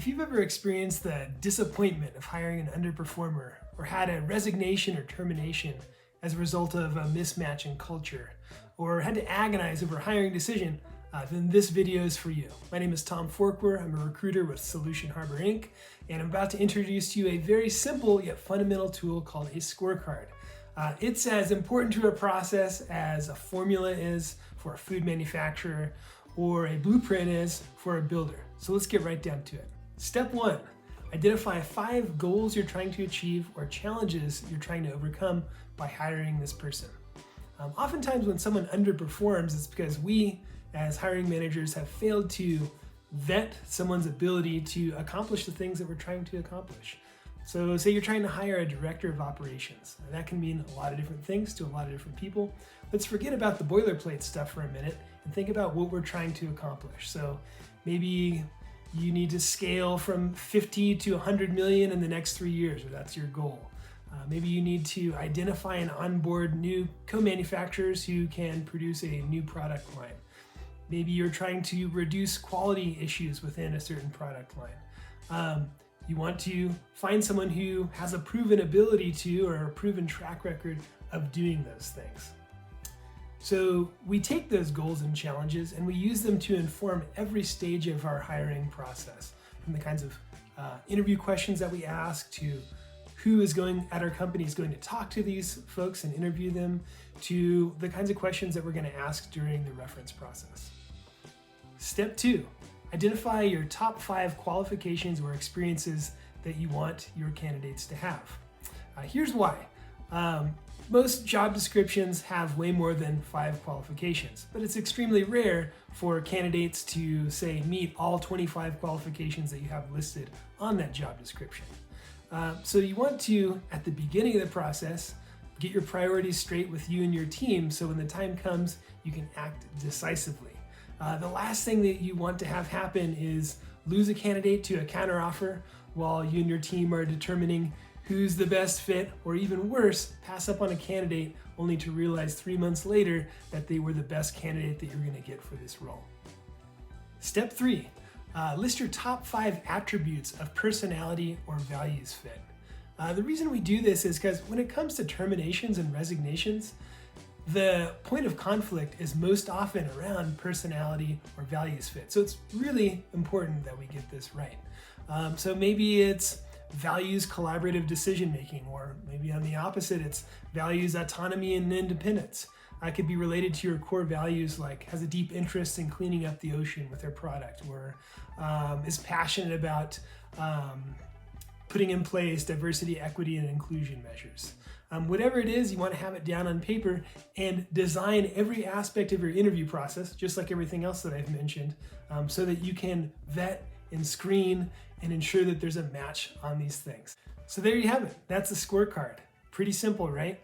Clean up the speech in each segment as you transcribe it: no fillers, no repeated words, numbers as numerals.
If you've ever experienced the disappointment of hiring an underperformer or had a resignation or termination as a result of a mismatch in culture, or had to agonize over a hiring decision, then this video is for you. My name is Tom Forkwer. I'm a recruiter with Solution Harbor Inc. And I'm about to introduce to you a very simple yet fundamental tool called a scorecard. It's as important to a process as a formula is for a food manufacturer or a blueprint is for a builder. So let's get right down to it. Step 1, identify 5 goals you're trying to achieve or challenges you're trying to overcome by hiring this person. Oftentimes when someone underperforms, it's because we as hiring managers have failed to vet someone's ability to accomplish the things that we're trying to accomplish. So say you're trying to hire a director of operations. And that can mean a lot of different things to a lot of different people. Let's forget about the boilerplate stuff for a minute and think about what we're trying to accomplish. So maybe you need to scale from 50 to 100 million in the next 3 years, or that's your goal. Maybe you need to identify and onboard new co-manufacturers who can produce a new product line. Maybe you're trying to reduce quality issues within a certain product line. You want to find someone who has a proven ability to, or a proven track record of doing those things. So we take those goals and challenges and we use them to inform every stage of our hiring process, from the kinds of interview questions that we ask to who is going at our company is going to talk to these folks and interview them, to the kinds of questions that we're going to ask during the reference process. Step 2, identify your top 5 qualifications or experiences that you want your candidates to have. Here's why. Most job descriptions have way more than 5 qualifications, but it's extremely rare for candidates to, say, meet all 25 qualifications that you have listed on that job description. So you want to, at the beginning of the process, get your priorities straight with you and your team so when the time comes, you can act decisively. The last thing that you want to have happen is lose a candidate to a counteroffer while you and your team are determining who's the best fit, or even worse, pass up on a candidate only to realize 3 months later that they were the best candidate that you're going to get for this role. Step 3, list your top 5 attributes of personality or values fit. The reason we do this is because when it comes to terminations and resignations, the point of conflict is most often around personality or values fit. So it's really important that we get this right. So maybe it's values collaborative decision making, or maybe on the opposite, it's values autonomy and independence. It could be related to your core values, like has a deep interest in cleaning up the ocean with their product, or is passionate about putting in place diversity, equity, and inclusion measures. Whatever it is, you want to have it down on paper and design every aspect of your interview process, just like everything else that I've mentioned, so that you can vet and screen and ensure that there's a match on these things. So there you have it. That's the scorecard. Pretty simple, right?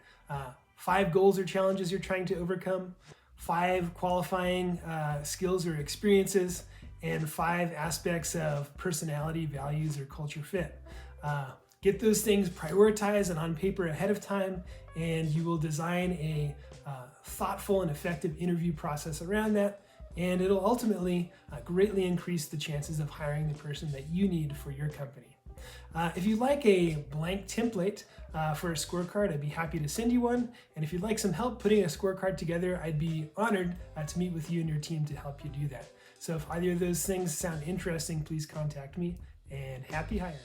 5 goals or challenges you're trying to overcome, 5 qualifying skills or experiences, and 5 aspects of personality, values, or culture fit. Get those things prioritized and on paper ahead of time, and you will design a thoughtful and effective interview process around that, and it'll ultimately greatly increase the chances of hiring the person that you need for your company. If you'd like a blank template for a scorecard, I'd be happy to send you one. And if you'd like some help putting a scorecard together, I'd be honored to meet with you and your team to help you do that. So if either of those things sound interesting, please contact me, and happy hiring.